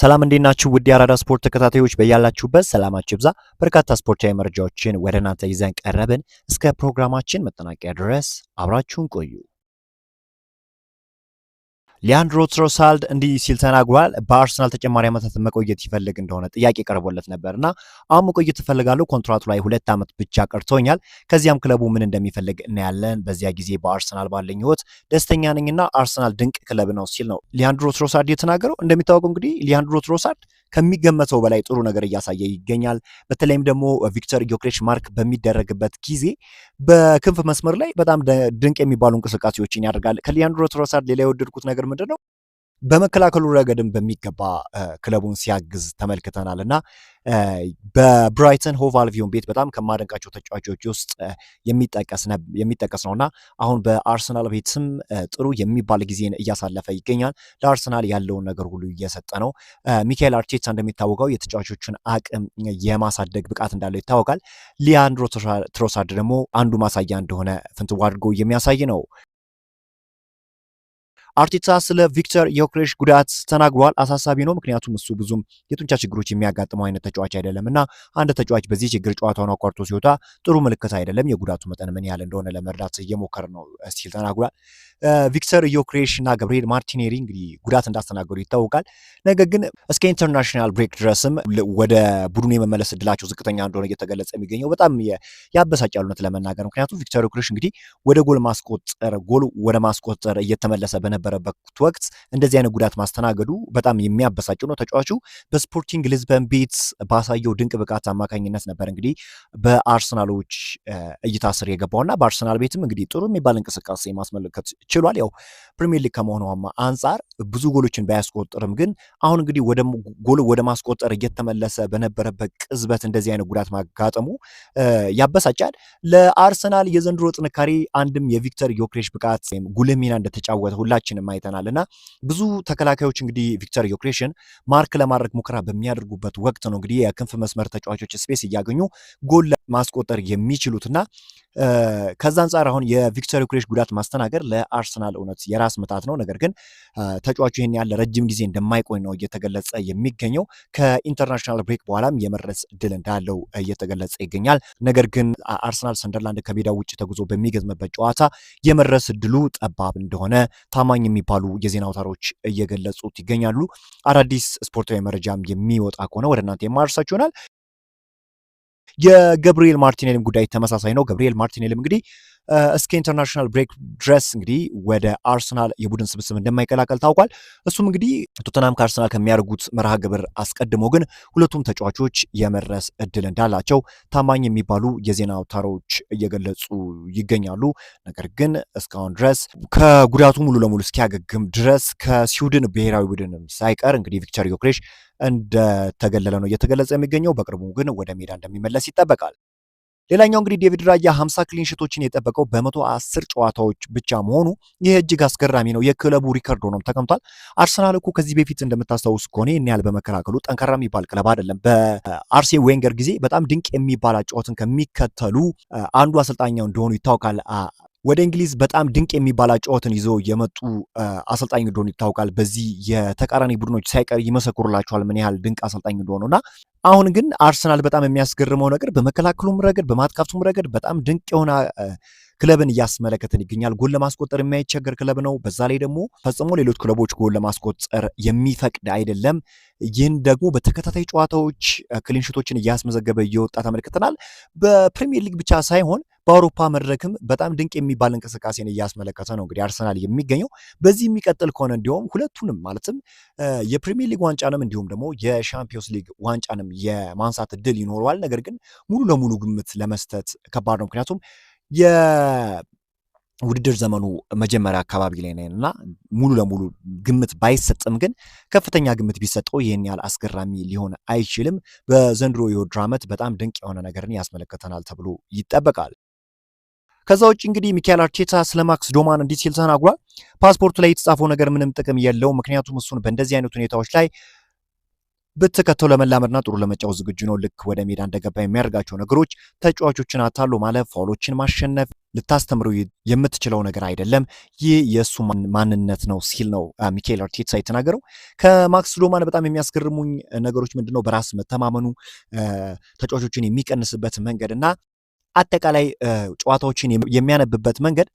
ሰላም እንዴት ናችሁ? ውድ የአራዳ ስፖርት ተከታታዮች በያላችሁበት ሰላማችሁ ይብዛ። በርካታ ስፖርታዊ መረጃዎችን ወደ እናንተ ይዘን ቀረብን። እስከ ፕሮግራማችን መጠናቀቂያ ድረስ አብራችሁን ቆዩ። ሊያንድሮ ትሮሳርድ እንዲህ ሲል ተናግሯል። በአርሰናል ተጨማሪ ዓመታት መቆየት ይፈልግ እንደሆነ ጥያቄ ቀርቦለት ነበርና አሁን መቆየት እፈልጋለሁ፣ ኮንትራቱ ላይ 2 ዓመት ብቻ ቀርቶኛል። ከዚያም ክለቡ ምን እንደሚፈልግ እናያለን። በዚያ ጊዜ በአርሰናል ባለኝ ህይወት ደስተኛ ነኝና አርሰናል ድንቅ ክለብ ነው ሲል ነው ሊያንድሮ ትሮሳርድ የተናገረው። እንደሚታወቀው እንግዲህ ሊያንድሮ ትሮሳርድ ከሚገመተው በላይ ጥሩ ነገር እያሳየ ይገኛል። በተለይም ደግሞ ቪክተር ዮኬሬሽ ማርክ በሚደረግበት ጊዜ በክንፍ መስመር ላይ በጣም ድንቅ የሚባሉ እንቅስቃሴዎችን ያደርጋል። ከሊያንድሮ ትሮሳርድ ሌላ የወደድኩት ነገር ምንድነው? በመከላከሉ ረገድም በሚገባ ክለቡን ሲያግዝ ተመልክተናል እና በብራይተን ሆቭ አልቢዮን ቤት በጣም ከማደንቃቸው ተጫዋቾች ውስጥ የሚጠቀስ ነውና አሁን በአርሰናል ቤትም ጥሩ የሚባል ጊዜን እያሳለፈ ይገኛል። ለአርሰናል ያለውን ነገር ሁሉ እየሰጠ ነው። ሚካኤል አርቴታ እንደሚታወቀው የተጫዋቾችን አቅም የማሳደግ ብቃት እንዳለው ይታወቃል። ሊያንድሮ ትሮሳርድ ደግሞ አንዱ ማሳያ እንደሆነ ፍንትው አድርጎ የሚያሳይ ነው። አርቴታ ስለ ቪክተር ዮኬሬሽ ጉዳት ተናግሯል። አሳሳቢ ነው፣ ምክንያቱም እሱ ብዙም የጡንቻ ችግሮች የሚያጋጥመው አይነት ተጫዋች አይደለም እና አንድ ተጫዋች በዚህ ችግር ጨዋታውን አቋርጦ ሲወጣ ጥሩ ምልክት አይደለም። የጉዳቱ መጠን ምን ያህል እንደሆነ ለመርዳት እየሞከረ ነው ሲል ተናግሯል። ቪክተር ዮኬሬሽ እና ገብርኤል ማርቲኔሊ እንግዲህ ጉዳት እንዳስተናገዱ ይታወቃል። ነገር ግን እስከ ኢንተርናሽናል ብሬክ ድረስም ወደ ቡድኑ የመመለስ እድላቸው ዝቅተኛ እንደሆነ እየተገለጸ የሚገኘው በጣም ያበሳጫል እውነት ለመናገር። ምክንያቱም ቪክተር ዮኬሬሽ እንግዲህ ወደ ጎል ወደ ማስቆጠር እየተመለሰ በነበረበት ወቅት እንደዚህ አይነት ጉዳት ማስተናገዱ በጣም የሚያበሳጭ ነው። ተጫዋቹ በስፖርቲንግ ሊዝበን ቤት ባሳየው ድንቅ ብቃት አማካኝነት ነበር እንግዲህ በአርሰናሎች እይታ ስር የገባውና በአርሰናል ቤትም እንግዲህ ጥሩ የሚባል እንቅስቃሴ ማስመልከት ችሏል። ያው ፕሪሚየር ሊግ ከመሆኑ አንጻር ብዙ ጎሎችን ባያስቆጥርም ግን አሁን እንግዲህ ጎል ወደ ማስቆጠር እየተመለሰ በነበረበት ቅጽበት እንደዚህ አይነት ጉዳት ማጋጠሙ ያበሳጫል። ለአርሰናል የዘንድሮ ጥንካሬ አንድም የቪክተር ዮኬሬሽ ብቃት ጉልህ ሚና እንደተጫወተ ሁላችንም አይተናልና ብዙ ተከላካዮች እንግዲህ ቪክተር ዮኬሬሽን ማርክ ለማድረግ ሙከራ በሚያደርጉበት ወቅት ነው እንግዲህ የክንፍ መስመር ተጫዋቾች ስፔስ እያገኙ ጎል ማስቆጠር የሚችሉትና ከዛ አንጻር አሁን የቪክተር ዮኬሬሽ ጉዳት ማስተናገድ ለአርሰናል እውነት የራስ ምታት ነው። ነገር ግን ተጫዋቹ ይህን ያለ ረጅም ጊዜ እንደማይቆይ ነው እየተገለጸ የሚገኘው። ከኢንተርናሽናል ብሬክ በኋላም የመድረስ እድል እንዳለው እየተገለጸ ይገኛል። ነገር ግን አርሰናል ሰንደርላንድ ከሜዳው ውጭ ተጉዞ በሚገጥምበት ጨዋታ የመድረስ እድሉ ጠባብ እንደሆነ ታማኝ የሚባሉ የዜና አውታሮች እየገለጹት ይገኛሉ። አዳዲስ ስፖርታዊ መረጃም የሚወጣ ከሆነ ወደ እናንተ የማደርሳችሁ ይሆናል። የገብርኤል ማርቲኔሊም ጉዳይ ተመሳሳይ ነው። ገብርኤል ማርቲኔሊም እንግዲህ እስከ ኢንተርናሽናል ብሬክ ድረስ እንግዲህ ወደ አርሰናል የቡድን ስብስብ እንደማይቀላቀል ታውቋል። እሱም እንግዲህ ቶተናም ከአርሰናል ከሚያደርጉት መርሃ ግብር አስቀድሞ ግን ሁለቱም ተጫዋቾች የመድረስ እድል እንዳላቸው ታማኝ የሚባሉ የዜና አውታሮች እየገለጹ ይገኛሉ። ነገር ግን እስካሁን ድረስ ከጉዳቱ ሙሉ ለሙሉ እስኪያገግም ድረስ ከስዊድን ብሔራዊ ቡድንም ሳይቀር እንግዲህ ቪክተር ዮኬሬሽ እንደተገለለ ነው እየተገለጸ የሚገኘው። በቅርቡ ግን ወደ ሜዳ እንደሚመለስ ይጠበቃል። ሌላኛው እንግዲህ ዴቪድ ራያ 50 ክሊን ሺቶችን የጠበቀው በ110 ጨዋታዎች ብቻ መሆኑ ይህ እጅግ አስገራሚ ነው። የክለቡ ሪከርድ ሆኖም ተቀምጧል። አርሰናል እኮ ከዚህ በፊት እንደምታስታውስ ከሆነ ይህን ያህል በመከላከሉ ጠንካራ የሚባል ክለብ አይደለም። በአርሴን ዌንገር ጊዜ በጣም ድንቅ የሚባል አጨዋወትን ከሚከተሉ አንዱ አሰልጣኛው እንደሆኑ ይታወቃል። ወደ እንግሊዝ በጣም ድንቅ የሚባል አጨዋወትን ይዘው የመጡ አሰልጣኝ እንደሆኑ ይታወቃል። በዚህ የተቃራኒ ቡድኖች ሳይቀር ይመሰክሩላቸዋል ምን ያህል ድንቅ አሰልጣኝ እንደሆኑና አሁን ግን አርሰናል በጣም የሚያስገርመው ነገር በመከላከሉም ረገድ በማጥቃቱም ረገድ በጣም ድንቅ የሆነ ክለብን እያስመለከተን ይገኛል። ጎል ለማስቆጠር የማይቸገር ክለብ ነው። በዛ ላይ ደግሞ ፈጽሞ ሌሎች ክለቦች ጎል ለማስቆጠር የሚፈቅድ አይደለም። ይህን ደግሞ በተከታታይ ጨዋታዎች ክሊንሺቶችን እያስመዘገበ እየወጣ ተመልክተናል። በፕሪሚየር ሊግ ብቻ ሳይሆን በአውሮፓ መድረክም በጣም ድንቅ የሚባል እንቅስቃሴን እያስመለከተ ነው እንግዲህ አርሰናል የሚገኘው። በዚህ የሚቀጥል ከሆነ እንዲሁም ሁለቱንም ማለትም የፕሪሚየር ሊግ ዋንጫንም እንዲሁም ደግሞ የሻምፒዮንስ ሊግ ዋንጫንም የማንሳት እድል ይኖረዋል። ነገር ግን ሙሉ ለሙሉ ግምት ለመስጠት ከባድ ነው። ምክንያቱም የውድድር ዘመኑ መጀመሪያ አካባቢ ላይ ነን እና ሙሉ ለሙሉ ግምት ባይሰጥም ግን ከፍተኛ ግምት ቢሰጠው ይህን ያህል አስገራሚ ሊሆን አይችልም። በዘንድሮ የውድድር ዓመት በጣም ድንቅ የሆነ ነገርን ያስመለከተናል ተብሎ ይጠበቃል። ከዛ ውጭ እንግዲህ ሚካኤል አርቴታ ስለ ማክስ ዶማን እንዲህ ሲል ተናግሯል። ፓስፖርቱ ላይ የተጻፈው ነገር ምንም ጥቅም የለውም፣ ምክንያቱም እሱን በእንደዚህ አይነት ሁኔታዎች ላይ ብትከተው ለመላመድና ጥሩ ለመጫወት ዝግጁ ነው። ልክ ወደ ሜዳ እንደገባ የሚያደርጋቸው ነገሮች ተጫዋቾችን አታሎ ማለፍ፣ ፋውሎችን ማሸነፍ ልታስተምረው የምትችለው ነገር አይደለም። ይህ የእሱ ማንነት ነው ሲል ነው ሚካኤል አርቴታ የተናገረው። ከማክስ ዶማን በጣም የሚያስገርሙኝ ነገሮች ምንድነው? በራስ መተማመኑ፣ ተጫዋቾችን የሚቀንስበት መንገድ እና አጠቃላይ ጨዋታዎችን የሚያነብበት መንገድ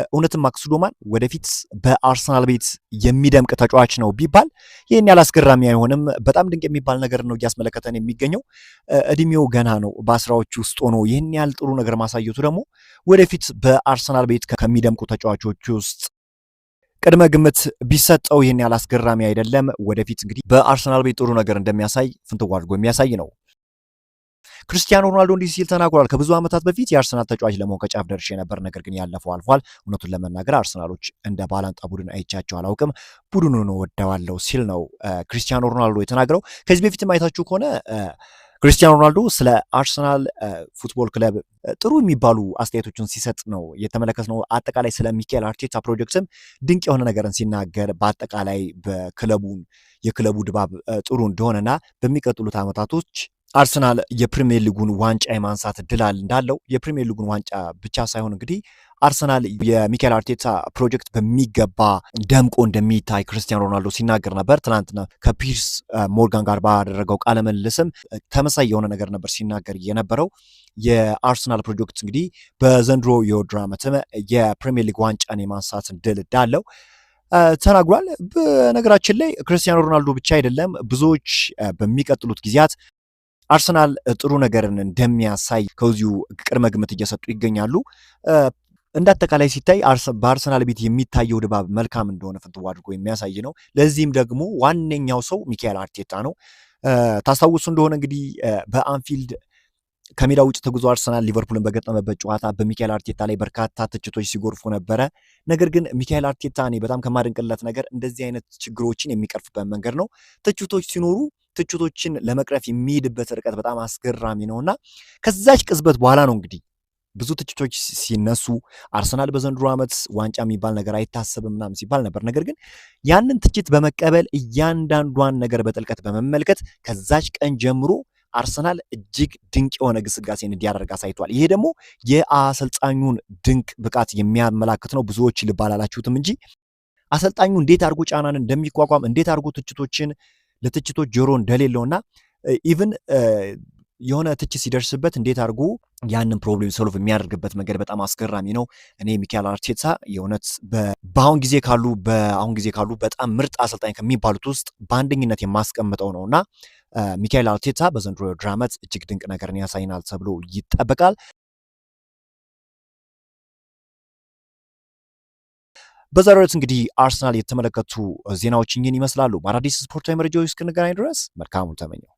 እውነትም ማክስ ዶማን ወደፊት በአርሰናል ቤት የሚደምቅ ተጫዋች ነው ቢባል ይህን ያህል አስገራሚ አይሆንም። በጣም ድንቅ የሚባል ነገር ነው እያስመለከተን የሚገኘው። እድሜው ገና ነው፣ በአስራዎች ውስጥ ሆኖ ይህን ያህል ጥሩ ነገር ማሳየቱ ደግሞ ወደፊት በአርሰናል ቤት ከሚደምቁ ተጫዋቾች ውስጥ ቅድመ ግምት ቢሰጠው ይህን ያህል አስገራሚ አይደለም። ወደፊት እንግዲህ በአርሰናል ቤት ጥሩ ነገር እንደሚያሳይ ፍንትው አድርጎ የሚያሳይ ነው። ክርስቲያኖ ሮናልዶ እንዲህ ሲል ተናግሯል። ከብዙ ዓመታት በፊት የአርሰናል ተጫዋች ለመሆን ከጫፍ ደርሼ ነበር፣ ነገር ግን ያለፈው አልፏል። እውነቱን ለመናገር አርሰናሎች እንደ ባላንጣ ቡድን አይቻቸው አላውቅም፣ ቡድኑን ወደዋለሁ ሲል ነው ክርስቲያኖ ሮናልዶ የተናገረው። ከዚህ በፊትም አይታችሁ ከሆነ ክርስቲያኖ ሮናልዶ ስለ አርሰናል ፉትቦል ክለብ ጥሩ የሚባሉ አስተያየቶችን ሲሰጥ ነው የተመለከትነው። አጠቃላይ ስለ ሚካኤል አርቴታ ፕሮጀክትም ድንቅ የሆነ ነገርን ሲናገር በአጠቃላይ የክለቡ ድባብ ጥሩ እንደሆነና በሚቀጥሉት ዓመታቶች አርሰናል የፕሪሚየር ሊጉን ዋንጫ የማንሳት እድል እንዳለው የፕሪሚየር ሊጉን ዋንጫ ብቻ ሳይሆን እንግዲህ አርሰናል የሚካኤል አርቴታ ፕሮጀክት በሚገባ ደምቆ እንደሚታይ ክርስቲያኖ ሮናልዶ ሲናገር ነበር። ትናንትና ከፒርስ ሞርጋን ጋር ባደረገው ቃለ ምልልስም ተመሳሳይ የሆነ ነገር ነበር ሲናገር የነበረው። የአርሰናል ፕሮጀክት እንግዲህ በዘንድሮ የውድድር ዓመትም የፕሪሚየር ሊግ ዋንጫን የማንሳት እድል እንዳለው ተናግሯል። በነገራችን ላይ ክርስቲያኖ ሮናልዶ ብቻ አይደለም፣ ብዙዎች በሚቀጥሉት ጊዜያት አርሰናል ጥሩ ነገርን እንደሚያሳይ ከዚሁ ቅድመ ግምት እየሰጡ ይገኛሉ። እንዳጠቃላይ ሲታይ በአርሰናል ቤት የሚታየው ድባብ መልካም እንደሆነ ፍንትው አድርጎ የሚያሳይ ነው። ለዚህም ደግሞ ዋነኛው ሰው ሚካኤል አርቴታ ነው። ታስታውሱ እንደሆነ እንግዲህ በአንፊልድ ከሜዳ ውጭ ተጉዞ አርሰናል ሊቨርፑልን በገጠመበት ጨዋታ በሚካኤል አርቴታ ላይ በርካታ ትችቶች ሲጎርፉ ነበረ። ነገር ግን ሚካኤል አርቴታ እኔ በጣም ከማደንቅለት ነገር እንደዚህ አይነት ችግሮችን የሚቀርፍበት መንገድ ነው። ትችቶች ሲኖሩ ትችቶችን ለመቅረፍ የሚሄድበት ርቀት በጣም አስገራሚ ነውና ከዛች ቅጽበት በኋላ ነው እንግዲህ ብዙ ትችቶች ሲነሱ አርሰናል በዘንድሮ ዓመት ዋንጫ የሚባል ነገር አይታሰብም ምናምን ሲባል ነበር። ነገር ግን ያንን ትችት በመቀበል እያንዳንዷን ነገር በጥልቀት በመመልከት ከዛች ቀን ጀምሮ አርሰናል እጅግ ድንቅ የሆነ ግስጋሴን እንዲያደርግ አሳይቷል። ይሄ ደግሞ የአሰልጣኙን ድንቅ ብቃት የሚያመላክት ነው። ብዙዎች ልብ አላላችሁትም እንጂ አሰልጣኙ እንዴት አድርጎ ጫናን እንደሚቋቋም እንዴት አድርጎ ለትችቶች ጆሮ እንደሌለውና ኢቭን የሆነ ትችት ሲደርስበት እንዴት አድርጎ ያንን ፕሮብሌም ሶልቭ የሚያደርግበት መንገድ በጣም አስገራሚ ነው። እኔ ሚካኤል አርቴታ የእውነት በአሁን ጊዜ ካሉ በጣም ምርጥ አሰልጣኝ ከሚባሉት ውስጥ በአንደኝነት የማስቀምጠው ነውና ሚካኤል አርቴታ በዘንድሮ የውድድር ዓመት እጅግ ድንቅ ነገርን ያሳይናል ተብሎ ይጠበቃል። በዛሬው ዕለት እንግዲህ አርሰናል የተመለከቱ ዜናዎች ይህን ይመስላሉ። በአዳዲስ ስፖርታዊ መረጃዎች እስክንገናኝ ድረስ መልካሙን ተመኘው።